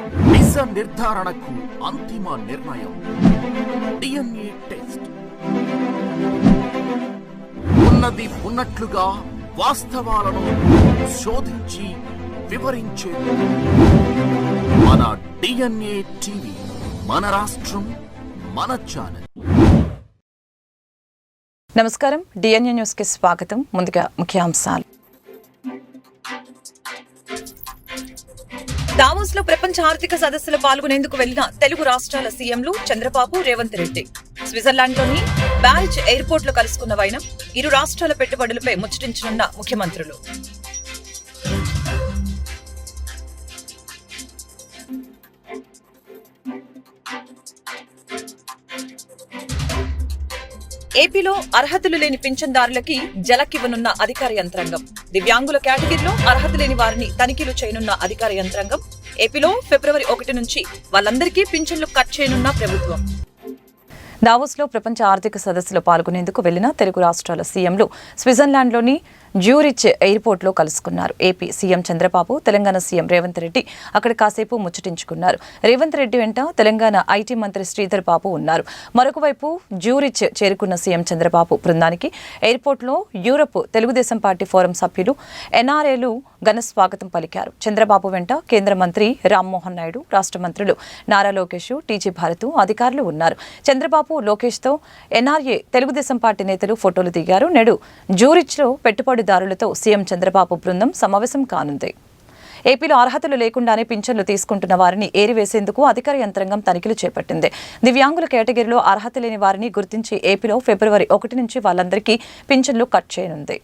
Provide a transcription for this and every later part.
నిజ నిర్ధారణకు అంతిమ నిర్ణయం డిఎన్ఏ టెస్ట్. ఉన్నది ఉన్నట్లుగా వాస్తవాలను శోధించి వివరించేది మన డిఎన్ఏ టీవీ. మన రాష్ట్రం, మన ఛానల్. నమస్కారం, డిఎన్ఏ న్యూస్ కి స్వాగతం. ముందుగా ముఖ్యాంశాలు. దావోస్ లో ప్రపంచ ఆర్థిక సదస్సులో పాల్గొనేందుకు వెళ్లిన తెలుగు రాష్ట్రాల సీఎంలు చంద్రబాబు, రేవంత్ రెడ్డి. స్విట్జర్లాండ్లోని బారిచ్ ఎయిర్పోర్ట్ లో కలుసుకున్న వైనం. ఇరు రాష్ట్రాల పెట్టుబడులపై ముచ్చటించనున్న ముఖ్యమంత్రులు. ఏపీలో అర్హతలు లేని పింఛన్దారులకి జలకివ్వనున్న అధికార యంత్రాంగం. దివ్యాంగుల కేటగిరీలో అర్హత లేని వారిని తనిఖీలు చేయనున్న అధికార యంత్రాంగం. ఏపీలో ఫిబ్రవరి 1 నుంచి వాళ్ళందరికీ పింఛన్లు కట్ చేయనున్న ప్రభుత్వం. దావోస్ లో ప్రపంచ ఆర్థిక సదస్సులో పాల్గొనేందుకు వెళ్లిన తెలుగు రాష్ట్రాల సీఎంలు స్విట్జర్లాండ్లోని జ్యూరిచ్ ఎయిర్పోర్ట్ లో కలుసుకున్నారు. AP CM Chandrababu, Telangana CM Revanth Reddy అక్కడ కాసేపు ముచ్చటించుకున్నారు. రేవంత్ రెడ్డి వెంట తెలంగాణ ఐటీ మంత్రి శ్రీధర్ బాబు ఉన్నారు. మరొక వైపు జ్యూరిచ్ చేరుకున్న సీఎం చంద్రబాబు బృందానికి ఎయిర్పోర్ట్ లో యూరప్ తెలుగుదేశం పార్టీ ఫోరం సభ్యులు, ఎన్ఆర్ఏలు ఘన స్వాగతం పలికారు. చంద్రబాబు వెంట కేంద్ర మంత్రి రామ్మోహన్ నాయుడు, రాష్ట్ర మంత్రులు నారా లోకేష్, టీజీ భారత్ అధికారులు ఉన్నారు. చంద్రబాబు, లోకేష్ తో ఎన్ఆర్ఏ తెలుగుదేశం పార్టీ నేతలు ఫోటోలు దిగారు. నేడు జ్యూరిచ్ లో పెట్టుబడిదారులతో సీఎం చంద్రబాబు బృందం సమావేశం కానుంది. ఏపీలో అర్హతలు లేకుండానే పింఛన్లు తీసుకుంటున్న వారిని ఏరివేసేందుకు అధికార యంత్రాంగం తనిఖీలు చేపట్టింది. దివ్యాంగుల కేటగిరీలో అర్హత లేని వారిని గుర్తించి ఏపీలో ఫిబ్రవరి 1 నుంచి వాళ్ళందరికీ పింఛన్లు కట్ చేయనుంది.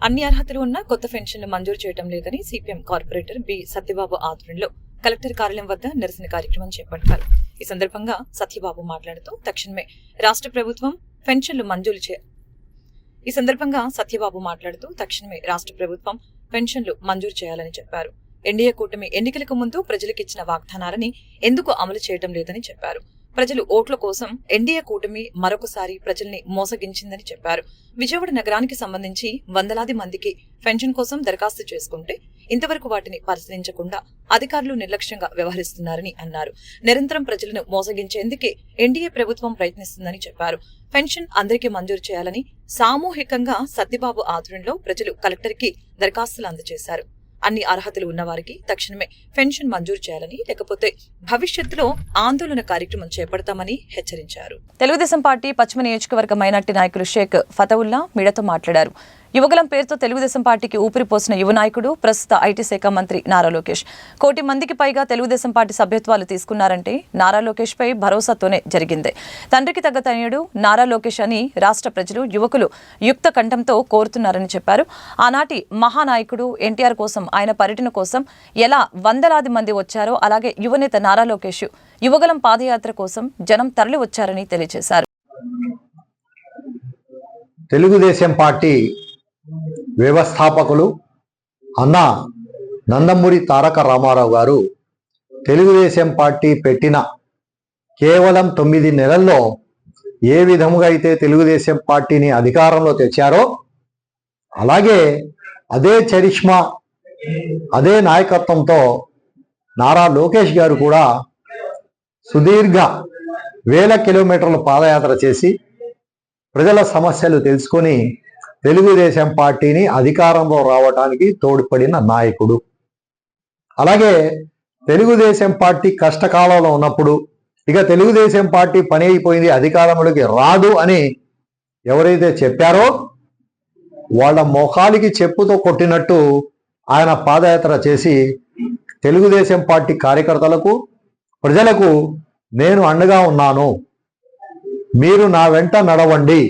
అన్ని అర్హతలు ఉన్న కొత్త పెన్షన్లు మంజూరు చేయడం లేదని సిపిఎం కార్పొరేటర్ బి సత్యబాబు ఆధ్వర్యంలో కలెక్టర్ కార్యాలయం వద్ద నిరసన కార్యక్రమం చేపట్టారు. ఈ సందర్భంగా సత్యబాబు మాట్లాడుతూ తక్షణమే రాష్ట్ర ప్రభుత్వం పెన్షన్లు మంజూరు చేయాలని చెప్పారు. ఎన్డీఏ కూటమి ఎన్నికలకు ముందు ప్రజలకిచ్చిన వాగ్దానాలని ఎందుకు అమలు చేయడం లేదని చెప్పారు. ప్రజలు ఓట్ల కోసం ఎన్డీఏ కూటమి మరొకసారి ప్రజల్ని మోసగించిందని చెప్పారు. విజయవాడ నగరానికి సంబంధించి వందలాది మందికి పెన్షన్ కోసం దరఖాస్తు చేసుకుంటే ఇంతవరకు వాటిని పరిశీలించకుండా అధికారులు నిర్లక్ష్యంగా వ్యవహరిస్తున్నారని అన్నారు. నిరంతరం ప్రజలను మోసగించేందుకే ఎన్డీఏ ప్రభుత్వం ప్రయత్నిస్తుందని చెప్పారు. పెన్షన్ అందరికీ మంజూరు చేయాలని సామూహికంగా సత్యబాబు ఆధ్వర్యంలో ప్రజలు కలెక్టర్కి దరఖాస్తులు అందజేశారు. అన్ని అర్హతలు ఉన్న వారికి తక్షణమే పెన్షన్ మంజూరు చేయాలని, లేకపోతే భవిష్యత్తులో ఆందోళన కార్యక్రమం చేపడతామని హెచ్చరించారు. తెలుగుదేశం పార్టీ పశ్చిమ నియోజకవర్గ మైనార్టీ నాయకులు షేక్ ఫతవుల్లా మీడియాతో మాట్లాడారు. యువగలం పేరుతో తెలుగుదేశం పార్టీకి ఊపిరిపోసిన యువ నాయకుడు, ప్రస్తుత ఐటీ శాఖ మంత్రి నారా లోకేష్. 1 కోటి మందికి పైగా తెలుగుదేశం పార్టీ సభ్యత్వాలు తీసుకున్నారంటే నారా లోకేష్ పై భరోసాతోనే జరిగింది. తండ్రికి తగ్గ తనయుడు నారా లోకేష్ అని రాష్ట్ర ప్రజలు, యువకులు యుక్త కంఠంతో కోరుతున్నారని చెప్పారు. ఆనాటి మహానాయకుడు ఎన్టీఆర్ కోసం, ఆయన పర్యటన కోసం ఎలా వందలాది మంది వచ్చారో అలాగే యువనేత నారా లోకేష్ యువగలం పాదయాత్ర కోసం జనం తరలి వచ్చారని తెలియజేశారు. తెలుగుదేశం పార్టీ వ్యవస్థాపకులు అన్న నందమూరి తారక రామారావు గారు తెలుగుదేశం పార్టీ పెట్టిన కేవలం 9 నెలల్లో ఏ విధముగా అయితే తెలుగుదేశం పార్టీని అధికారంలో తెచ్చారో అలాగే అదే చరిష్మా, అదే నాయకత్వంతో నారా లోకేష్ గారు కూడా సుదీర్ఘ వేల కిలోమీటర్ల పాదయాత్ర చేసి ప్రజల సమస్యలు తెలుసుకొని తెలుగుదేశం పార్టీని అధికారంలో రావడానికి తోడ్పడిన నాయకుడు. అలాగే తెలుగుదేశం పార్టీ కష్టకాలంలో ఉన్నప్పుడు ఇక తెలుగుదేశం పార్టీ పని అయిపోయింది, అధికారంలోకి రాదు అని ఎవరైతే చెప్పారో వాళ్ళ మోకాలికి చెప్పుతో కొట్టినట్టు ఆయన పాదయాత్ర చేసి తెలుగుదేశం పార్టీ కార్యకర్తలకు, ప్రజలకు నేను అండగా ఉన్నాను, మీరు నా వెంట నడవండి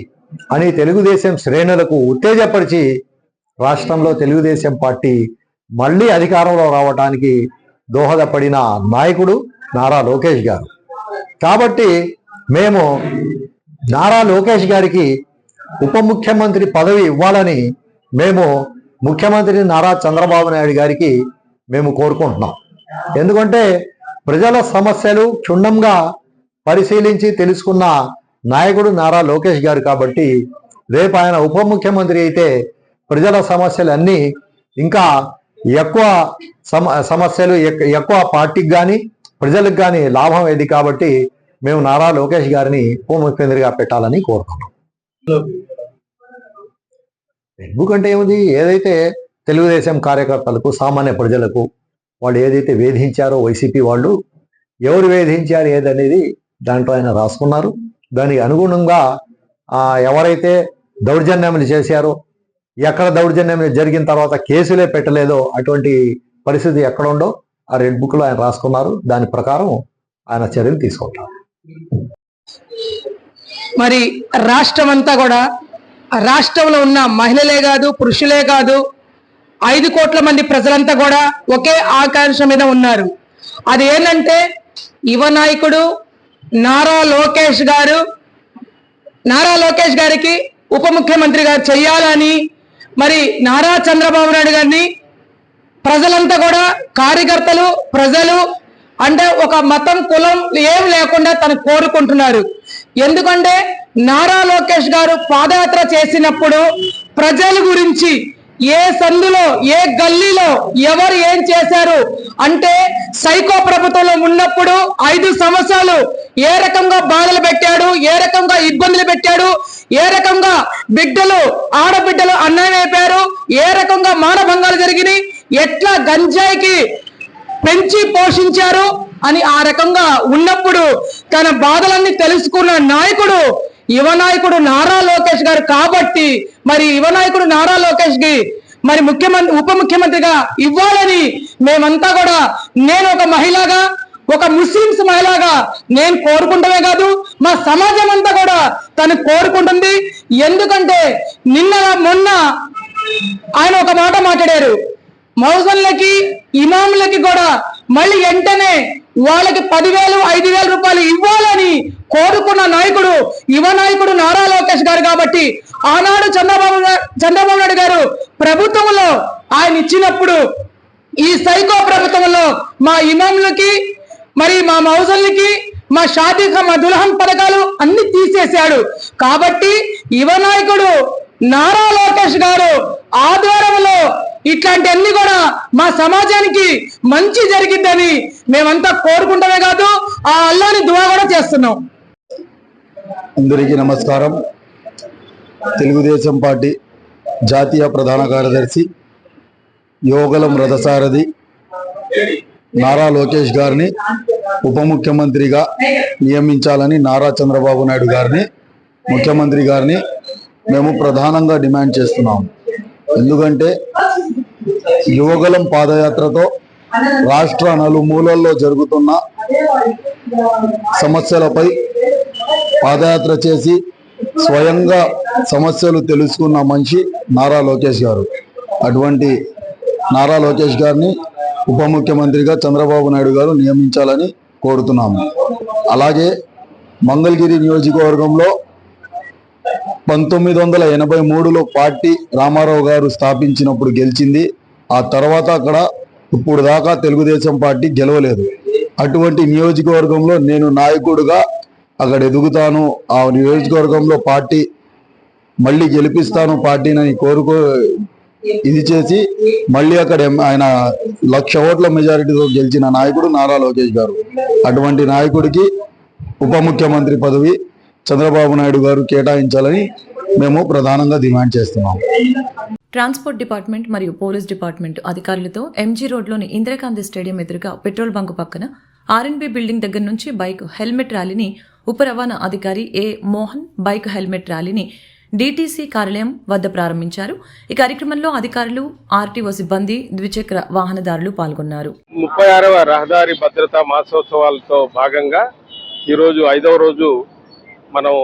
అని తెలుగుదేశం శ్రేణులకు ఉత్తేజపరిచి రాష్ట్రంలో తెలుగుదేశం పార్టీ మళ్ళీ అధికారంలో రావడానికి దోహదపడిన నాయకుడు నారా లోకేష్ గారు. కాబట్టి మేము నారా లోకేష్ గారికి ఉప ముఖ్యమంత్రి పదవి ఇవ్వాలని మేము ముఖ్యమంత్రి నారా చంద్రబాబు నాయుడు గారికి మేము కోరుకుంటున్నాం. ఎందుకంటే ప్రజల సమస్యలు క్షుణ్ణంగా పరిశీలించి తెలుసుకున్న నాయకుడు నారా లోకేష్ గారు. కాబట్టి రేపు ఆయన ఉప ముఖ్యమంత్రి అయితే ప్రజల సమస్యలన్నీ ఇంకా ఎక్కువ సమస్యలు ఎక్కువ పార్టీకి కానీ ప్రజలకు కానీ లాభం ఏది కాబట్టి మేము నారా లోకేష్ గారిని ఉప ముఖ్యమంత్రిగా పెట్టాలని కోరుతున్నాం. ఎందుకంటే ఏమిటి, ఏదైతే తెలుగుదేశం కార్యకర్తలకు సామాన్య ప్రజలకు వాళ్ళు ఏదైతే వేధించారో వైసీపీ వాళ్ళు, ఎవరు వేధించారు ఏదనేది దాంట్లో ఆయన రాసుకున్నారు. దానికి అనుగుణంగా ఎవరైతే దౌర్జన్యములు చేశారో, ఎక్కడ దౌర్జన్యం జరిగిన తర్వాత కేసులే పెట్టలేదో అటువంటి పరిస్థితి ఎక్కడ ఉందో ఆ రెడ్ బుక్ లో ఆయన రాసుకున్నారు. దాని ప్రకారం ఆయన చర్యలు తీసుకుంటారు. మరి రాష్ట్రం అంతా కూడా, రాష్ట్రంలో ఉన్న మహిళలే కాదు పురుషులే కాదు 5 కోట్ల మంది ప్రజలంతా కూడా ఒకే ఆకాంక్ష మీద ఉన్నారు. అది ఏంటంటే యువ నాయకుడు నారా లోకేష్ గారికి ఉప ముఖ్యమంత్రిగా చెయ్యాలని, మరి నారా చంద్రబాబు నాయుడు గారిని ప్రజలంతా కూడా, కార్యకర్తలు ప్రజలు అంటే ఒక మతం కులం ఏం లేకుండా తను కోరుకుంటున్నారు. ఎందుకంటే నారా లోకేష్ గారు పాదయాత్ర చేసినప్పుడు ప్రజల గురించి ఏ సందులో ఏ గల్లీలో ఎవరు ఏం చేశారు అంటే, సైకో ప్రభుత్వంలో ఉన్నప్పుడు 5 సంవత్సరాలు ఏ రకంగా బాధలు పెట్టాడు, ఏ రకంగా ఇబ్బందులు పెట్టాడు, ఏ రకంగా ఆడబిడ్డలు అన్యాయం అయిపోయారు, ఏ రకంగా మానభంగాలు జరిగినాయి, ఎట్లా గంజాయికి పెంచి పోషించారు అని ఆ రకంగా ఉన్నప్పుడు తన బాధలన్నీ తెలుసుకున్న నాయకుడు యువ నాయకుడు నారా లోకేష్ గారు. కాబట్టి మరి యువ నాయకుడు నారా లోకేష్ కి మరి ఉప ముఖ్యమంత్రిగా ఇవ్వాలని మేమంతా కూడా, నేను ఒక మహిళగా, ఒక ముస్లింస్ మహిళగా నేను కోరుకుంటమే కాదు, మా సమాజం అంతా కూడా తను కోరుకుంటుంది. ఎందుకంటే మొన్న ఆయన ఒక మాట మాట్లాడారు, మౌజన్లకి ఇమాములకి కూడా మళ్ళీ వెంటనే వాళ్ళకి 10,000 5,000 రూపాయలు ఇవ్వాలని కోరుకున్న నాయకుడు యువ నాయకుడు నారా లోకేష్ గారు. కాబట్టి ఆనాడు చంద్రబాబు నాయుడు గారు ప్రభుత్వంలో ఆయన ఇచ్చినప్పుడు ఈ సైకో ప్రభుత్వంలో మా ఇమాములకి, మరి మా మౌజన్లకి, మా షాదీ మా దుల్హన్ పథకాలు అన్ని తీసేశాడు. కాబట్టి యువ నాయకుడు నారా లోకేష్ గారు ఆధ్వర్యంలో ఇట్లాంటివన్నీ కూడా మా సమాజానికి మంచి జరిగిద్దని మేమంతా కోరుకుంటమే కాదు, ఆ అల్లాని దువా కూడా చేస్తున్నాం. అందరికీ నమస్కారం. తెలుగుదేశం పార్టీ జాతీయ ప్రధాన కార్యదర్శి యోగలం రథసారథి నారా లోకేష్ గారిని ఉప ముఖ్యమంత్రిగా నియమించాలని నారా చంద్రబాబు నాయుడు గారిని ముఖ్యమంత్రి గారిని మేము ప్రధానంగా డిమాండ్ చేస్తున్నాము. ఎందుకంటే యువగలం పాదయాత్రతో రాష్ట్ర నలుమూలల్లో జరుగుతున్న సమస్యలపై పాదయాత్ర చేసి స్వయంగా సమస్యలు తెలుసుకున్న మనిషి నారా లోకేష్ గారు. అటువంటి నారా లోకేష్ గారిని ఉప ముఖ్యమంత్రిగా చంద్రబాబు నాయుడు గారు నియమించాలని కోరుతున్నాము. అలాగే మంగళగిరి నియోజకవర్గంలో 1983లో పార్టీ రామారావు గారు స్థాపించినప్పుడు గెలిచింది. ఆ తర్వాత అక్కడ ఇప్పుడు దాకా తెలుగుదేశం పార్టీ గెలవలేదు. అటువంటి నియోజకవర్గంలో నేను నాయకుడిగా అక్కడ ఎదుగుతాను, ఆ నియోజకవర్గంలో పార్టీ మళ్ళీ గెలిపిస్తాను పార్టీని ఇది చేసి మళ్ళీ అక్కడ ఆయన 1,00,000 ఓట్ల మెజారిటీతో గెలిచిన నాయకుడు నారా లోకేష్ గారు. అటువంటి నాయకుడికి ఉప ముఖ్యమంత్రి పదవి చంద్రబాబు నాయుడు గారు కేటాయించాలని మేము ప్రధానంగా డిమాండ్ చేస్తున్నాం. ట్రాన్స్పోర్ట్ డిపార్ట్మెంట్ మరియు పోలీస్ డిపార్ట్మెంట్ అధికారులతో ఎంజీ రోడ్లోని ఇందిరాగాంధీ స్టేడియం ఎదురుగా పెట్రోల్ బంకు పక్కన ఆర్ఎన్బి బిల్డింగ్ దగ్గర నుంచి బైక్ హెల్మెట్ ర్యాలీని ఉప రవాణా అధికారి ఏ మోహన్ బైక్ హెల్మెట్ ర్యాలీని డీటీసీ కార్యాలయం వద్ద ప్రారంభించారు. ఈ కార్యక్రమంలో అధికారులు, ఆర్టీఓ సిబ్బంది, ద్విచక్ర వాహనదారులు పాల్గొన్నారు. 36వ రహదారి భద్రతా మాసోత్సవాలతో భాగంగా ఈరోజు 5వ రోజు మనం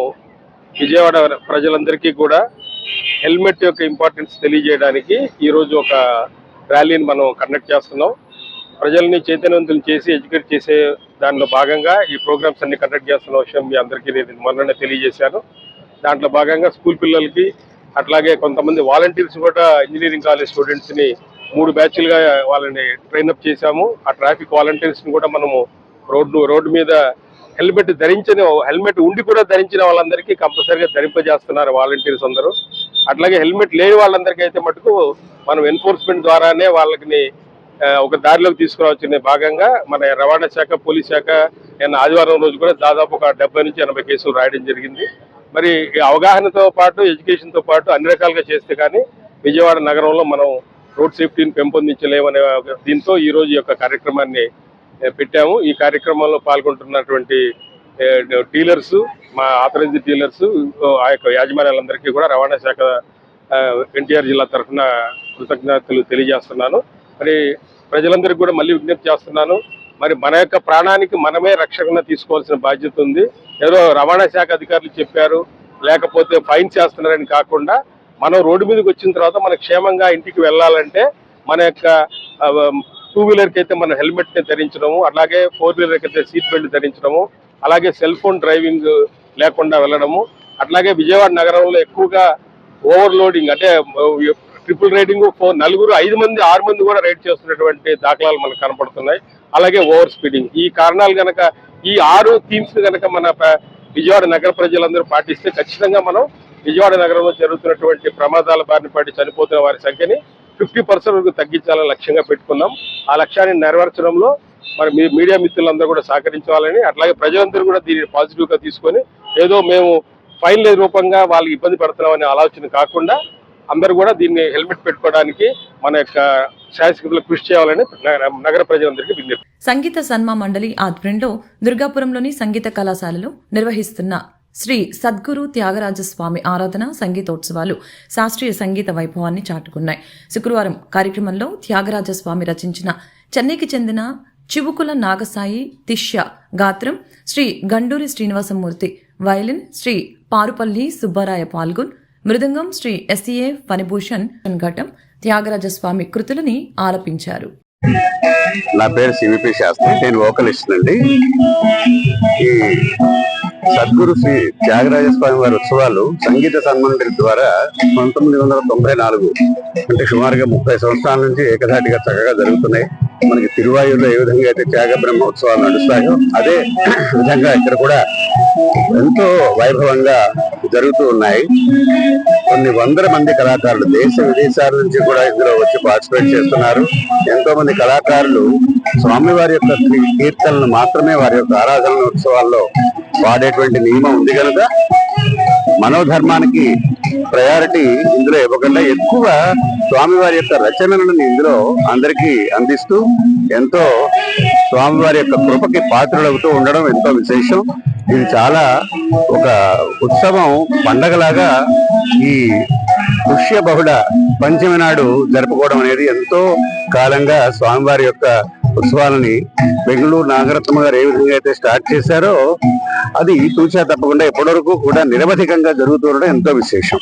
విజయవాడ ప్రజలందరికీ కూడా హెల్మెట్ యొక్క ఇంపార్టెన్స్ తెలియజేయడానికి ఈరోజు ఒక ర్యాలీని మనం కండక్ట్ చేస్తున్నాం. ప్రజల్ని చైతన్యవంతులు చేసి ఎడ్యుకేట్ చేసే దానిలో భాగంగా ఈ ప్రోగ్రామ్స్ అన్ని కండక్ట్ చేస్తున్న విషయం మీ అందరికీ నేను మొన్ననే తెలియజేశాను. దాంట్లో భాగంగా స్కూల్ పిల్లలకి, అట్లాగే కొంతమంది వాలంటీర్స్ కూడా ఇంజనీరింగ్ కాలేజ్ స్టూడెంట్స్ని 3 బ్యాచ్లుగా వాళ్ళని ట్రైనప్ చేశాము. ఆ ట్రాఫిక్ వాలంటీర్స్ని కూడా మనము రోడ్డు మీద హెల్మెట్ ఉండి కూడా ధరించిన వాళ్ళందరికీ కంపల్సరీగా ధరింపజేస్తున్నారు వాలంటీర్స్ అందరూ. అట్లాగే హెల్మెట్ లేని వాళ్ళందరికీ అయితే మటుకు మనం ఎన్ఫోర్స్మెంట్ ద్వారానే వాళ్ళకి ఒక దారిలోకి తీసుకురావచ్చిన భాగంగా మన రవాణా శాఖ, పోలీస్ శాఖ నిన్న ఆదివారం రోజు కూడా దాదాపు ఒక 70 నుంచి 80 కేసులు రాయడం జరిగింది. మరి అవగాహనతో పాటు ఎడ్యుకేషన్తో పాటు అన్ని రకాలుగా చేస్తే కానీ విజయవాడ నగరంలో మనం రోడ్ సేఫ్టీని పెంపొందించలేమనే దీంతో ఈ రోజు ఈ యొక్క కార్యక్రమాన్ని పెట్టాము. ఈ కార్యక్రమంలో పాల్గొంటున్నటువంటి డీలర్స్, మా ఆథరైజ్డ్ డీలర్స్, ఆ యొక్క యాజమాన్యాలందరికీ కూడా రవాణా శాఖ ఎన్టీఆర్ జిల్లా తరఫున కృతజ్ఞతలు తెలియజేస్తున్నాను. మరి ప్రజలందరికీ కూడా మళ్ళీ విజ్ఞప్తి చేస్తున్నాను, మరి మన యొక్క ప్రాణానికి మనమే రక్షణ తీసుకోవాల్సిన బాధ్యత ఉంది. ఏదో రవాణా శాఖ అధికారులు చెప్పారు లేకపోతే ఫైన్ చేస్తున్నారని కాకుండా మనం రోడ్డు మీదకి వచ్చిన తర్వాత మన క్షేమంగా ఇంటికి వెళ్ళాలంటే మన యొక్క 2 వీలర్కి అయితే మన హెల్మెట్ని ధరించడము, అలాగే 4 వీలర్కి అయితే సీట్ బెల్ట్ ధరించడము, అలాగే సెల్ ఫోన్ డ్రైవింగ్ లేకుండా వెళ్ళడము, అట్లాగే విజయవాడ నగరంలో ఎక్కువగా ఓవర్లోడింగ్ అంటే ట్రిపుల్ రైడింగ్ 5 మంది 6 మంది కూడా రైడ్ చేస్తున్నటువంటి దాఖలాలు మనకు కనపడుతున్నాయి. అలాగే ఓవర్ స్పీడింగ్. ఈ కారణాలు కనుక ఈ 6 థీమ్స్ కనుక మన విజయవాడ నగర ప్రజలందరూ పాటిస్తే ఖచ్చితంగా మనం విజయవాడ నగరంలో జరుగుతున్నటువంటి ప్రమాదాల బారిన పడి చనిపోతున్న వారి సంఖ్యని 50% వరకు తగ్గించాలని లక్ష్యంగా పెట్టుకున్నాం. ఆ లక్ష్యాన్ని నెరవేర్చడంలో మరి మీడియా మిత్రులందరూ కూడా సహకరించాలని, అట్లాగే ప్రజలందరూ కూడా దీన్ని పాజిటివ్గా తీసుకొని ఏదో మేము ఫైన్ల రూపంగా వాళ్ళకి ఇబ్బంది పడుతున్నామనే ఆలోచన కాకుండా అందరూ కూడా దీన్ని హెల్మెట్ పెట్టుకోవడానికి మన యొక్క శాయశక్తులు కృషి చేయాలని నగర ప్రజలందరికీ విజ్ఞప్తి. సంగీత సన్మా మండలి ఆధ్వర్యంలో దుర్గాపురంలోని సంగీత కళాశాలలో నిర్వహిస్తున్న శ్రీ సద్గురు త్యాగరాజస్వామి ఆరాధన సంగీతోత్సవాలు శాస్త్రీయ సంగీత వైభవాన్ని చాటుకున్నాయి. శుక్రవారం కార్యక్రమంలో త్యాగరాజస్వామి రచించిన చెన్నైకి చెందిన చివుకుల నాగసాయి తిష్య గాత్రం, శ్రీ గండూరి శ్రీనివాసమూర్తి వయలిన్, శ్రీ పారుపల్లి సుబ్బారాయ పాల్గొన్ మృదంగం, శ్రీ ఎస్ఏ ఫణిభూషణ్ ఘటం త్యాగరాజస్వామి కృతులని ఆలపించారు. నా పేరు సివిపి శాస్త్రి, నేను వోకలిస్ట్ అండి. ఈ సద్గురు శ్రీ త్యాగరాజస్వామి వారి ఉత్సవాలు సంగీత సన్మండలి ద్వారా 1994 అంటే సుమారుగా 30 సంవత్సరాల నుంచి ఏకధాటిగా చక్కగా జరుగుతున్నాయి. మనకి తిరువాయూరులో ఏ విధంగా అయితే త్యాగ బ్రహ్మోత్సవాలు నడుస్తాయో అదే విధంగా ఇక్కడ కూడా ఎంతో వైభవంగా జరుగుతూ ఉన్నాయి. కొన్ని వందల మంది కళాకారులు దేశ విదేశాల నుంచి కూడా ఇందులో వచ్చి పార్టిసిపేట్ చేస్తున్నారు. ఎంతో మంది కళాకారులు స్వామివారి యొక్క కీర్తనలు మాత్రమే వారి యొక్క ఆరాధన ఉత్సవాల్లో పాడేటువంటి నియమం ఉంది కనుక మనోధర్మానికి ప్రయారిటీ ఇందులో ఇవ్వకుండా ఎక్కువ స్వామివారి యొక్క రచనలను ఇందులో అందరికీ అందిస్తూ ఎంతో స్వామివారి యొక్క కృపకి పాత్రలవుతూ ఉండడం ఎంతో విశేషం. ఇది చాలా ఒక ఉత్సవం పండగలాగా ఈ పుష్య బహుళ పంచమి నాడు జరుపుకోవడం అనేది ఎంతో కాలంగా స్వామివారి యొక్క ఉత్సవాలని బెంగళూరు నాగరత్న గారు ఏ విధంగా అయితే స్టార్ట్ చేశారో అది తూచా తప్పకుండా ఎప్పటివరకు కూడా నిరవధికంగా జరుగుతూ ఉండడం ఎంతో విశేషం.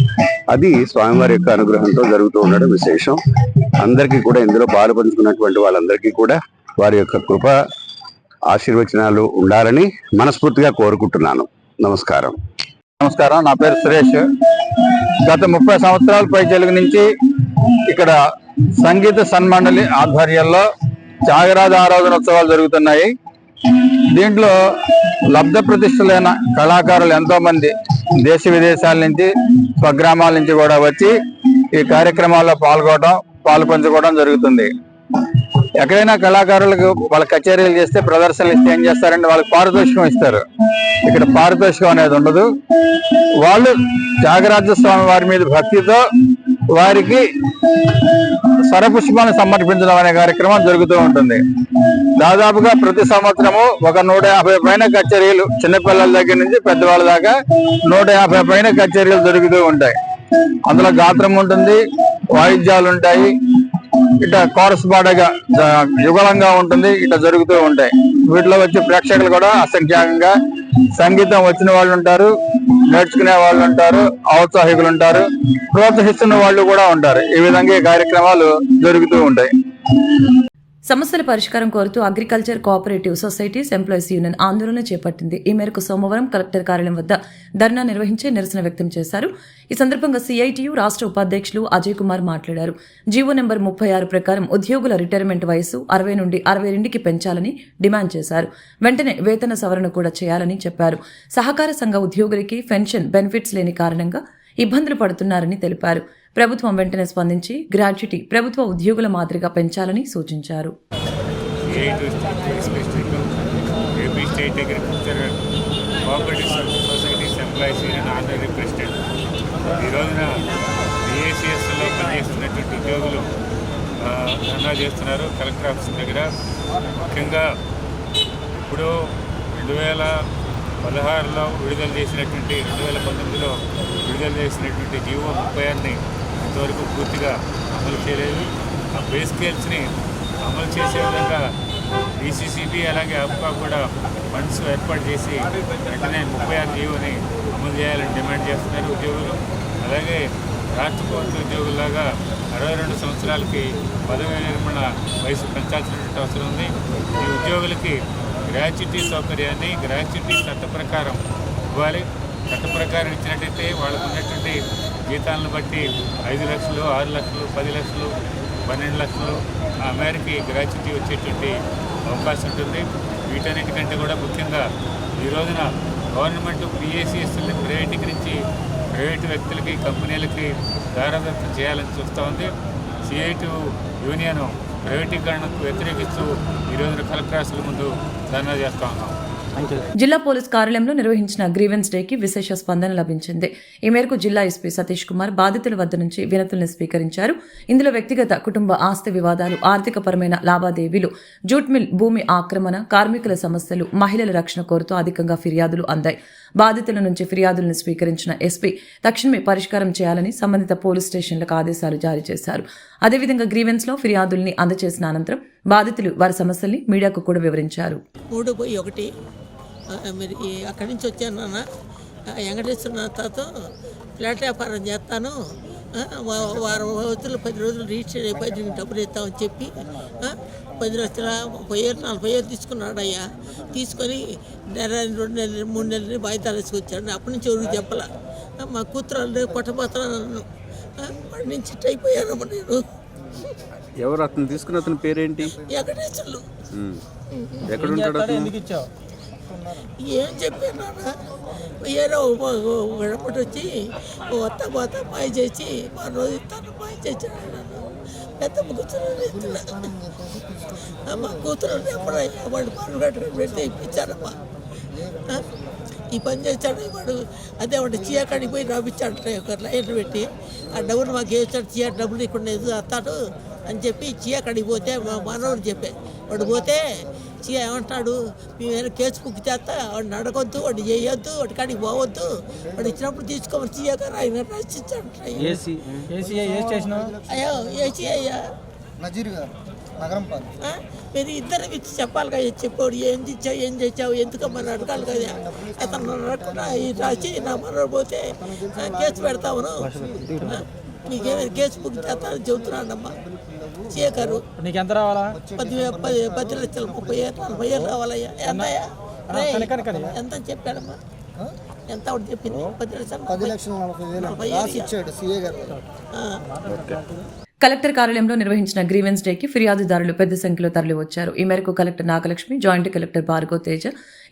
అది స్వామివారి యొక్క అనుగ్రహంతో జరుగుతూ ఉండడం విశేషం. అందరికీ కూడా ఇందులో పాలు పంచుకున్నటువంటి వాళ్ళందరికీ కూడా వారి యొక్క కృప ఆశీర్వచనాలు ఉండాలని మనస్ఫూర్తిగా కోరుకుంటున్నాను. నమస్కారం. నా పేరు సురేష్. గత 30 సంవత్సరాల పైచలుగు నుంచి ఇక్కడ సంగీత సన్మండలి ఆధ్వర్యంలో త్యాగరాజ ఆరాధన ఉత్సవాలు జరుగుతున్నాయి. దీంట్లో లబ్ధ ప్రతిష్ఠులైన కళాకారులు ఎంతో మంది దేశ విదేశాల నుంచి స్వగ్రామాల నుంచి కూడా వచ్చి ఈ కార్యక్రమాల్లో పాలు పంచుకోవడం జరుగుతుంది. ఎక్కడైనా కళాకారులకు వాళ్ళ కచేరీలు చేస్తే ప్రదర్శనలు ఇస్తే ఏం చేస్తారంటే వాళ్ళకి పారితోషికం ఇస్తారు. ఇక్కడ పారితోషికం అనేది ఉండదు. వాళ్ళు త్యాగరాజ స్వామి వారి మీద భక్తితో వారికి స్వరపుష్పాన్ని సమర్పించడం అనే కార్యక్రమం జరుగుతూ ఉంటుంది. దాదాపుగా ప్రతి సంవత్సరము ఒక 150 పైన కచేరీలు, చిన్నపిల్లల దగ్గర నుంచి పెద్దవాళ్ళ దాకా 150 పైన కచేరీలు జరుగుతూ ఉంటాయి. అందులో గాత్రం ఉంటుంది, వాయిద్యాలు ఉంటాయి, ఇట్లా కోరస్ పాడగా యుగళంగా ఉంటుంది. ఇట్లా జరుగుతూ ఉంటాయి. వీటిలో వచ్చే ప్రేక్షకులు కూడా అసంఖ్యాకంగా సంగీతం వచ్చిన వాళ్ళు ఉంటారు, నేర్చుకునే వాళ్ళు ఉంటారు, ఔత్సాహికులు ఉంటారు, ప్రోత్సహిస్తున్న వాళ్ళు కూడా ఉంటారు. ఈ విధంగా ఈ కార్యక్రమాలు జరుగుతూ ఉంటాయి. సమస్యల పరిష్కారం కోరుతూ agriculture cooperative societies employees union ఆందోళన చేపట్టింది. ఈ మేరకు సోమవారం కలెక్టర్ కార్యాలయం వద్ద ధర్నా నిర్వహించి నిరసన వ్యక్తం చేశారు. ఈ సందర్భంగా సిఐటియు రాష్ట్ర ఉపాధ్యక్షులు అజయ్ కుమార్ మాట్లాడారు. జీవో నెంబర్ 36 ప్రకారం ఉద్యోగుల రిటైర్మెంట్ వయసు 60 నుండి 62కి పెంచాలని డిమాండ్ చేశారు. వెంటనే వేతన సవరణ కూడా చేయాలని చెప్పారు. సహకార సంఘ ఉద్యోగులకి పెన్షన్ బెనిఫిట్స్ లేని కారణంగా ఇబ్బందులు పడుతున్నారని తెలిపారు. ప్రభుత్వం వెంటనే స్పందించి గ్రాట్యుటీ ప్రభుత్వ ఉద్యోగుల మాదిరిగా పెంచాలని సూచించారు. AP state agriculture cooperative societies employees union honorary president. ఈ రోజున డిఏసిఎస్లో పనిచేస్తున్నటువంటి ఉద్యోగులు ధర్నా చేస్తున్నారు కలెక్టర్ ఆఫీస్ దగ్గర. ముఖ్యంగా ఇప్పుడు 2016లో విడుదల చేసినటువంటి 2019లో విడుదల చేసినటువంటి జీవో 36ని ఇంతవరకు పూర్తిగా అమలు చేయలేదు. ఆ పే స్కేల్స్ని అమలు చేసే విధంగా DCCB అలాగే AFCA కూడా ఫండ్స్ ఏర్పాటు చేసి వెంటనే 36 జీవోని అమలు చేయాలని డిమాండ్ చేస్తున్నారు ఉద్యోగులు. అలాగే రాష్ట్ర ప్రభుత్వ ఉద్యోగుల్లాగా 62 సంవత్సరాలకి పదవి విరమణ వయసు పెంచాల్సినటువంటి అవసరం ఉంది. ఈ ఉద్యోగులకి గ్రాట్యుటీ సౌకర్యాన్ని గ్రాట్యుటీ చట్ట ప్రకారం ఇవ్వాలి. చట్ట ప్రకారం ఇచ్చినట్టయితే వాళ్ళకు ఉన్నటువంటి జీతాలను బట్టి 5 లక్షలు, 6 లక్షలు, 10 లక్షలు, 12 లక్షలు ఆ మేరకి గ్రాట్యుటీ వచ్చేటువంటి అవకాశం ఉంటుంది. వీటన్నిటికంటే కూడా ముఖ్యంగా ఈ రోజున గవర్నమెంట్ PACSని ప్రైవేటీకరించి ప్రైవేటు వ్యక్తులకి, కంపెనీలకి దారదత్తం చేయాలని చూస్తూ ఉంది. CIT యూనియన్ ప్రైవేటీకరణకు వ్యతిరేకిస్తూ ఈ రోజున కలెక్టర్ ఆఫీసుల ముందు ధర్నా చేస్తూ ఉన్నాం. జిల్లా పోలీస్ కార్యాలయంలో నిర్వహించిన గ్రీవెన్స్ డేకి విశేష స్పందన లభించింది. ఈ మేరకు జిల్లా ఎస్పీ సతీష్ కుమార్ బాధితుల వద్ద నుంచి వినతుల్ని స్వీకరించారు. ఇందులో వ్యక్తిగత కుటుంబ ఆస్తి వివాదాలు, ఆర్థికపరమైన లావాదేవీలు, జూట్ మిల్ భూమి ఆక్రమణ, కార్మికుల సమస్యలు, మహిళల రక్షణ కోరుతూ అధికంగా ఫిర్యాదులు అందాయి. బాధితుల నుంచి ఫిర్యాదులను స్వీకరించిన ఎస్పీ తక్షణమే పరిష్కారం చేయాలని సంబంధిత పోలీస్ స్టేషన్లకు ఆదేశాలు జారీ చేశారు. అదేవిధంగా గ్రీవెన్స్ లో ఫిర్యాదుల్ని అందజేసిన అనంతరం బాధితులు వారి సమస్యల్ని మీడియాకు కూడా వివరించారు. 3/1 మరి అక్కడి నుంచి వచ్చాను నాన్న. వెంకటేశ్వరనాథతో ఫ్లాట్ వ్యాపారం చేస్తాను, వారం రోజులు 10 రోజులు రిజిస్టర్ అయిపోయి డబ్బులు ఇస్తామని చెప్పి 10 లక్షల 40,000 తీసుకున్నాడు అయ్యా. తీసుకొని 2 నెలలు 3 నెలలు బాధ్యతలు వేసుకొచ్చాడు. అప్పటి నుంచి ఎవరికి చెప్పాల. మా కూతురు కొట్టబోతున్నా నన్ను. వాడి నుంచి అయిపోయానమ్మా నేను. ఎవరు అతను తీసుకున్న అతని పేరేంటి? వెంకటేశ్వర్లు. ఎక్కడ ఉంటాడు అతను? ఏం చెప్పాను ఏదో గడపటి వచ్చి వస్తా పోతా మాయ చేసి మా రోజు ఇస్తాను మాయ చేశాడు. నన్ను పెద్ద కూతురు మా కూతురు ఎప్పుడైనా వాడు పనులు కట్టుకుని పెడితే ఇప్పించాడమ్మా. ఈ పని చేశాడు వాడు. అదే వాడు చీయకాడికి పోయి రాపించాడు ఒక లైన్ పెట్టి. ఆ డబ్బులు మాకు వేసాడు. చీయ డబ్బులు ఇక్కడ వస్తాడు అని చెప్పి చీయకాడికి పోతే మా మనవడు చెప్పే వాడు పోతే చీయ ఏమంటాడు, మేము కేసు బుక్ చేస్తా, వాడిని అడగొద్దు, వాడిని చేయొద్దు, వాడి కాడికి పోవద్దు, వాడు ఇచ్చినప్పుడు తీసుకోమని చీయ గారు ఆయన రచించాడు. అయ్యో ఏసీ అయ్యా మీరు ఇద్దరు ఇచ్చి చెప్పాలి కదా. చెప్పాడు ఏం తెచ్చావు, ఏం తెచ్చావు, ఎందుకమ్మని అడగాలి కదా. అతను రాసి నా మనోడు పోతే కేసు పెడతామను, మీకేమైనా కేసు బుక్ చేస్తానని చెబుతున్నాడమ్మా చీయగారు. నీకు ఎంత రావాలా? 10 లక్షలు 30,000 రావాలయ్యా. ఎంతయ్యా ఎంత చెప్పాడమ్మా? ఎంత ఒకటి చెప్పింది? 10 లక్షలు 40,000. కలెక్టర్ కార్యాలయంలో నిర్వహించిన గ్రీవెన్స్ డేకి ఫిర్యాదుదారులు పెద్ద సంఖ్యలో తరలివచ్చారు. ఈ మేరకు collector Nagalakshmi, joint collector Bhargav Teja,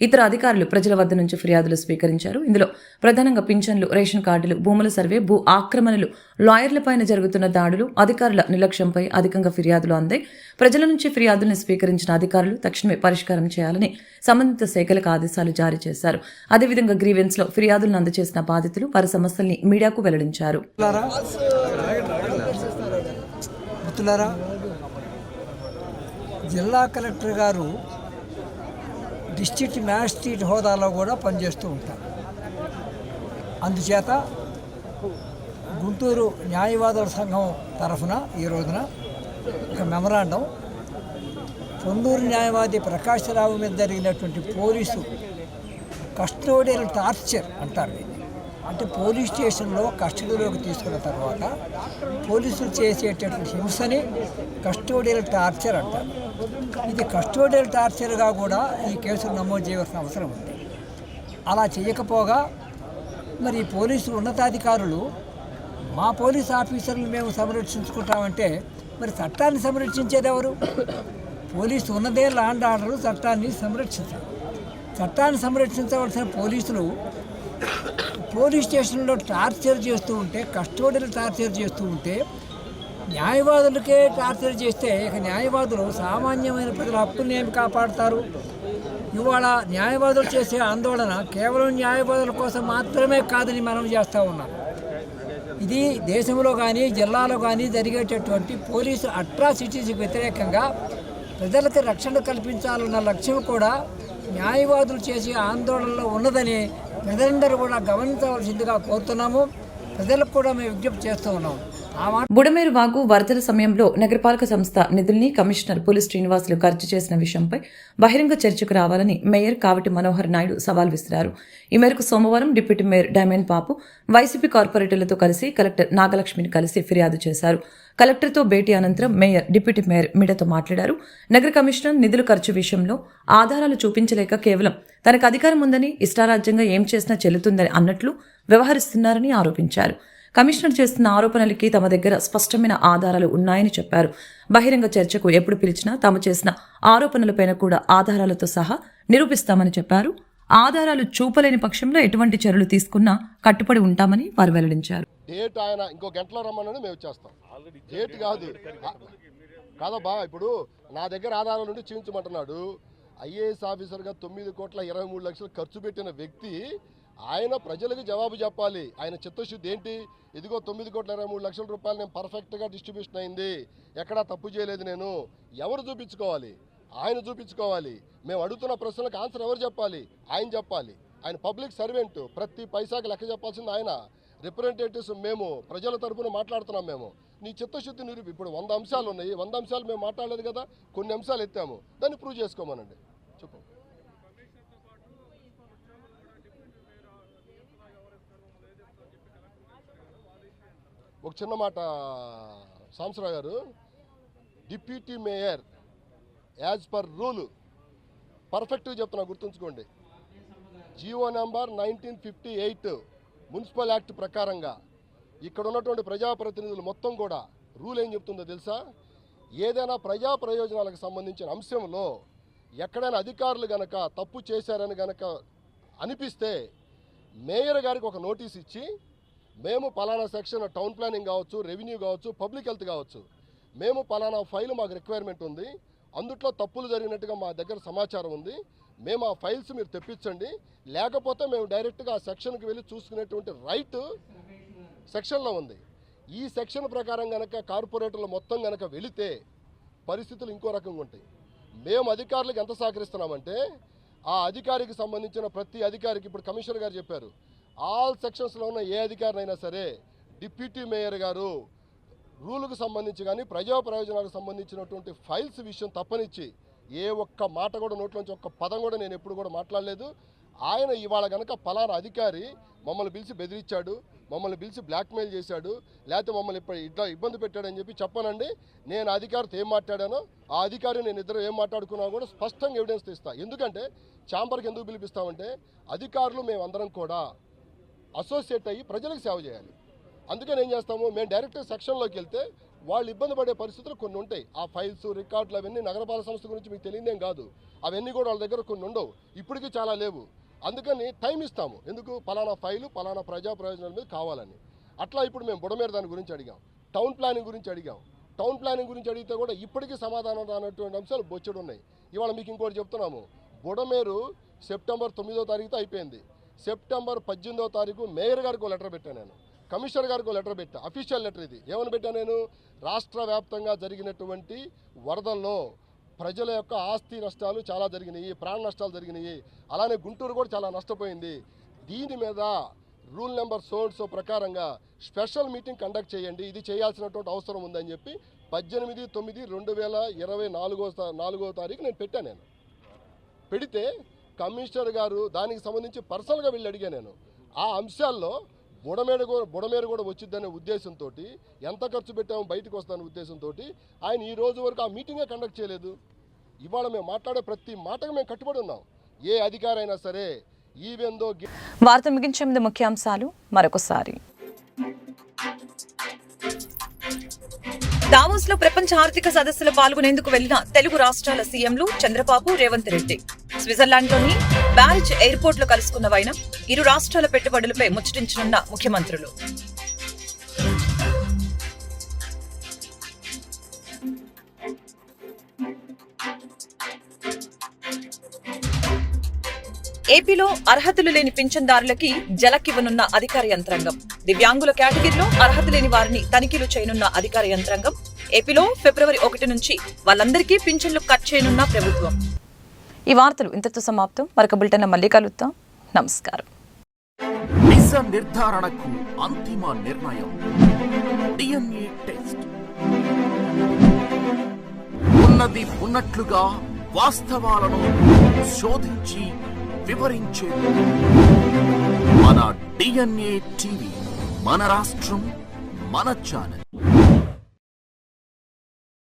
ఇతర అధికారులు ప్రజల వద్ద నుంచి ఫిర్యాదులు స్వీకరించారు. ఇందులో ప్రధానంగా పింఛన్లు, రేషన్ కార్డులు, భూముల సర్వే, భూ ఆక్రమణలు, లాయర్లపైన జరుగుతున్న దాడులు, అధికారుల నిర్లక్ష్యంపై అధికంగా ఫిర్యాదులు అందాయి. ప్రజల నుంచి ఫిర్యాదులను స్వీకరించిన అధికారులు తక్షణమే పరిష్కారం చేయాలని సంబంధిత శాఖలకు ఆదేశాలు జారీ చేశారు. అదేవిధంగా గ్రీవెన్స్ లో ఫిర్యాదులను అందజేసిన బాధితులు వారి సమస్యల్ని మీడియాకు వెల్లడించారు. మిత్రులారా, జిల్లా కలెక్టర్ గారు డిస్ట్రిక్ట్ మ్యాజిస్ట్రేట్ హోదాలో కూడా పనిచేస్తూ ఉంటారు. అందుచేత గుంటూరు న్యాయవాదుల సంఘం తరఫున ఈ రోజున ఒక మెమరాండం పొందూరు న్యాయవాది ప్రకాశ్రావు మీద జరిగినటువంటి పోలీసు కస్టోడియల్ టార్చర్ అంటారు. అంటే పోలీస్ స్టేషన్లో కస్టడీలోకి తీసుకున్న తర్వాత పోలీసులు చేసేటటువంటి హింసని కస్టోడియల్ టార్చర్ అంటారు. ఇది కస్టోడియల్ టార్చర్గా కూడా ఈ కేసులు నమోదు చేయవలసిన అవసరం ఉంది. అలా చేయకపోగా మరి పోలీసులు ఉన్నతాధికారులు మా పోలీస్ ఆఫీసర్లు మేము సంరక్షించుకుంటామంటే మరి చట్టాన్ని సంరక్షించేది ఎవరు? పోలీసు ఉన్నదే లా అండ్ ఆర్డర్, చట్టాన్ని సంరక్షించాలి. చట్టాన్ని సంరక్షించవలసిన పోలీసులు పోలీస్ స్టేషన్లో టార్చర్ చేస్తూ ఉంటే, కస్టోడియల్ టార్చర్ చేస్తూ ఉంటే, న్యాయవాదులకే టార్చర్ చేస్తే ఇక న్యాయవాదులు సామాన్యమైన ప్రజల హక్కుల్ని ఏమి కాపాడుతారు? ఇవాళ న్యాయవాదులు చేసే ఆందోళన కేవలం న్యాయవాదుల కోసం మాత్రమే కాదని మనం చేస్తూ ఉన్నాం. ఇది దేశంలో కానీ జిల్లాలో కానీ జరిగేటటువంటి పోలీసు అట్రాసిటీస్కి వ్యతిరేకంగా ప్రజలకు రక్షణ కల్పించాలన్న లక్ష్యం కూడా న్యాయవాదులు చేసే ఆందోళనలో ఉన్నదని ప్రజలందరూ కూడా గమనించవలసిందిగా కోరుతున్నాము. ప్రజలకు కూడా మేము విజ్ఞప్తి చేస్తూ ఉన్నాము. బుడమేరు వాగు వరదల సమయంలో నగరపాలక సంస్థ నిధుల్ని కమిషనర్ పులి శ్రీనివాసులు ఖర్చు చేసిన విషయంపై బహిరంగ చర్చకు రావాలని మేయర్ కావటి మనోహర్ నాయుడు సవాల్ విసిరారు. ఈ మేరకు సోమవారం డిప్యూటీ మేయర్ డైమండ్ బాబు వైసీపీ కార్పొరేటర్లతో కలిసి కలెక్టర్ నాగలక్ష్మిని కలిసి ఫిర్యాదు చేశారు. కలెక్టర్తో భేటీ అనంతరం మేయర్ డిప్యూటీ మేయర్ మీడియాతో మాట్లాడారు. నగర కమిషనర్ నిధుల ఖర్చు విషయంలో ఆధారాలు చూపించలేక కేవలం తనకు అధికారం ఉందని ఇష్టారాజ్యంగా ఏం చేసినా చెల్లుతుందని అన్నట్లు వ్యవహరిస్తున్నారని ఆరోపించారు. కమిషనర్ చేస్తున్న ఆరోపణలకి తమ దగ్గర స్పష్టమైన ఆధారాలు ఉన్నాయని చెప్పారు. బహిరంగ చర్చకు ఎప్పుడు పిలిచినా తాము చేసిన ఆరోపణలపైన కూడా ఆధారాలతో సహా నిరూపిస్తామని చెప్పారు. ఆధారాలు చూపలేని పక్షంలో ఎటువంటి చర్యలు తీసుకున్నా కట్టుబడి ఉంటామని వారు వెల్లడించారు. డేట్ ఆయన ఇంకో గంటలో రమ్మని మేము వచ్చేస్తాం. డేట్ కాదు కాదబ్బా, ఇప్పుడు నా దగ్గర ఆధారాల నుండి చూపించమంటున్నాడు. ఐఏఎస్ ఆఫీసర్గా 9,23,00,000 ఖర్చు పెట్టిన వ్యక్తి ఆయన ప్రజలకు జవాబు చెప్పాలి. ఆయన చిత్తశుద్ధి ఏంటి? ఇదిగో 9,23,00,000 రూపాయలు నేను పర్ఫెక్ట్గా డిస్ట్రిబ్యూషన్ అయింది, ఎక్కడా తప్పు చేయలేదు. నేను ఎవరు చూపించుకోవాలి? ఆయన చూపించుకోవాలి. మేము అడుగుతున్న ప్రశ్నలకు ఆన్సర్ ఎవరు చెప్పాలి? ఆయన చెప్పాలి. ఆయన పబ్లిక్ సర్వెంట్, ప్రతి పైసాకి లెక్క చెప్పాల్సింది ఆయన. రిప్రజెంటేటివ్స్ మేము, ప్రజల తరఫున మాట్లాడుతున్నాం మేము. నీ చిత్తశుద్ధి నిరూపి. ఇప్పుడు 100 అంశాలు ఉన్నాయి, 100 అంశాలు మేము మాట్లాడలేదు కదా, కొన్ని అంశాలు ఎత్తాము, దాన్ని ప్రూవ్ చేసుకోమనండి. చెప్పు. ఒక చిన్న మాట సాంసరావు గారు, deputy mayor as per rule పర్ఫెక్ట్గా చెప్తున్నా, గుర్తుంచుకోండి. జీవో నెంబర్ 1958 మున్సిపల్ యాక్ట్ ప్రకారంగా ఇక్కడ ఉన్నటువంటి ప్రజాప్రతినిధులు మొత్తం కూడా రూల్ ఏం చెప్తుందో తెలుసా? ఏదైనా ప్రజా ప్రయోజనాలకు సంబంధించిన అంశంలో ఎక్కడైనా అధికారులు గనక తప్పు చేశారని గనక అనిపిస్తే మేయర్ గారికి ఒక నోటీస్ ఇచ్చి, మేము పలానా సెక్షన్ టౌన్ ప్లానింగ్ కావచ్చు, రెవెన్యూ కావచ్చు, పబ్లిక్ హెల్త్ కావచ్చు, మేము పలానా ఫైల్ మాకు రిక్వైర్మెంట్ ఉంది, అందుట్లో తప్పులు జరిగినట్టుగా మా దగ్గర సమాచారం ఉంది, మేము ఆ ఫైల్స్ మీరు తెప్పించండి, లేకపోతే మేము డైరెక్ట్గా ఆ సెక్షన్కి వెళ్ళి చూసుకునేటువంటి రైట్ సెక్షన్లో ఉంది. ఈ సెక్షన్ ప్రకారం కనుక కార్పొరేటర్లు మొత్తం కనుక వెళితే పరిస్థితులు ఇంకో రకంగా ఉంటాయి. మేము అధికారులకు ఎంత సహకరిస్తున్నామంటే, ఆ అధికారికి సంబంధించిన ప్రతి అధికారికి, ఇప్పుడు కమిషనర్ గారు చెప్పారు, ఆల్ సెక్షన్స్లో ఉన్న ఏ అధికారినైనా సరే డిప్యూటీ మేయర్ గారు రూలుకు సంబంధించి కానీ ప్రజా ప్రయోజనాలకు సంబంధించినటువంటి ఫైల్స్ విషయం తప్పనిచ్చి ఏ ఒక్క మాట కూడా నోట్లోంచి ఒక్క పదం కూడా నేను ఎప్పుడు కూడా మాట్లాడలేదు. ఆయన ఇవాళ కనుక పలానా అధికారి మమ్మల్ని పిలిచి బెదిరించాడు, మమ్మల్ని పిలిచి బ్లాక్మెయిల్ చేశాడు, లేకపోతే మమ్మల్ని ఇట్లా ఇబ్బంది పెట్టాడని చెప్పి చెప్పనండి. నేను అధికారితో ఏం మాట్లాడానో, ఆ అధికారి నేను ఇద్దరు ఏం మాట్లాడుకున్నా కూడా స్పష్టంగా ఎవిడెన్స్ తీస్తా. ఎందుకంటే ఛాంబర్కి ఎందుకు పిలిపిస్తామంటే, అధికారులు మేమందరం కూడా అసోసియేట్ అయ్యి ప్రజలకు సేవ చేయాలి. అందుకని ఏం చేస్తాము, మేము డైరెక్ట్ సెక్షన్లోకి వెళ్తే వాళ్ళు ఇబ్బంది పడే పరిస్థితులు కొన్ని ఉంటాయి. ఆ ఫైల్స్, రికార్డులు అవన్నీ నగరపాలక సంస్థ గురించి మీకు తెలియదేం కాదు, అవన్నీ కూడా వాళ్ళ దగ్గర కొన్ని ఉండవు, ఇప్పటికీ చాలా లేవు. అందుకని టైం ఇస్తాము. ఎందుకు? పలానా ఫైలు పలానా ప్రజా ప్రయోజనాల మీద కావాలని. అట్లా ఇప్పుడు మేము బుడమేరు దాని గురించి అడిగాం, టౌన్ ప్లానింగ్ గురించి అడిగాం. టౌన్ ప్లానింగ్ గురించి అడిగితే కూడా ఇప్పటికీ సమాధానం రానటువంటి అంశాలు బొచ్చెడు ఉన్నాయి. ఇవాళ మీకు ఇంకోటి చెప్తున్నాము, బుడమేరు సెప్టెంబర్ 9వ తారీఖుతో అయిపోయింది. సెప్టెంబర్ 18వ తారీఖు మేయర్ గారికి ఒక లెటర్ పెట్టాను నేను, కమిషనర్ గారికి ఒక లెటర్ పెట్టా, అఫీషియల్ లెటర్ ఇది. ఏమని పెట్టాను నేను? రాష్ట్ర వ్యాప్తంగా జరిగినటువంటి వరదల్లో ప్రజల యొక్క ఆస్తి నష్టాలు చాలా జరిగినాయి, ప్రాణ నష్టాలు జరిగినాయి, అలానే గుంటూరు కూడా చాలా నష్టపోయింది. దీని మీద రూల్ నెంబర్ సో ప్రకారంగా స్పెషల్ మీటింగ్ కండక్ట్ చేయండి, ఇది చేయాల్సినటువంటి అవసరం ఉందని చెప్పి 18/9/2024వ తారీఖు నేను పెట్టాను. నేను పెడితే కమిషనర్ గారు దానికి సంబంధించి పర్సనల్గా వెళ్ళి అడిగాను నేను. ఆ అంశాల్లో బుడమేరు కూడా వచ్చిద్దనే ఉద్దేశంతో, ఎంత ఖర్చు పెట్టామో బయటకు వస్తానే ఉద్దేశంతో ఆయన ఈ రోజు వరకు ఆ మీటింగే కండక్ట్ చేయలేదు. ఇవాళ మేము మాట్లాడే ప్రతి మాటకు మేము కట్టుబడి ఉన్నాం. ఏ అధికారి అయినా సరే ఈవెందో. వార్త ముగించే ముందు ముఖ్యాంశాలు మరొకసారి. దావోస్ లో ప్రపంచ ఆర్థిక సదస్సులో పాల్గొనేందుకు వెళ్లిన తెలుగు రాష్ట్రాల సీఎంలు చంద్రబాబు, రేవంత్ రెడ్డి స్విట్జర్లాండ్ లోని బ్యారిజ్ ఎయిర్పోర్ట్ లో కలుసుకున్న వైనం ఇరు రాష్ట్రాల పెట్టుబడులపై ముచ్చటించనున్న ముఖ్యమంత్రులు. ఏపీలో అర్హతలు లేని పింఛన్దారులకి జలకివ్వనున్న అధికార యంత్రాంగం. దివ్యాంగుల కేటగిరీలో అర్హత లేని వారిని తనిఖీలు చేయనున్న అధికార యంత్రాంగం. ఏపీలో ఫిబ్రవరి 1 నుంచి వాళ్ళందరికీ పింఛన్లు కట్ చేయనున్న ప్రభుత్వం. ఈ వార్తలు ఇంతతో సమాప్తం. మరొక బులెటిన్ మళ్ళీ కలుద్దాం. నమస్కారం. నిజ నిర్ధారణకు అంతిమ నిర్ణయం DNA టెస్ట్. ఉన్నది ఉన్నట్లుగా వాస్తవాలను శోధించి వివరించేది మన DNA టీవీ. మన రాష్ట్రం, మన ఛానల్.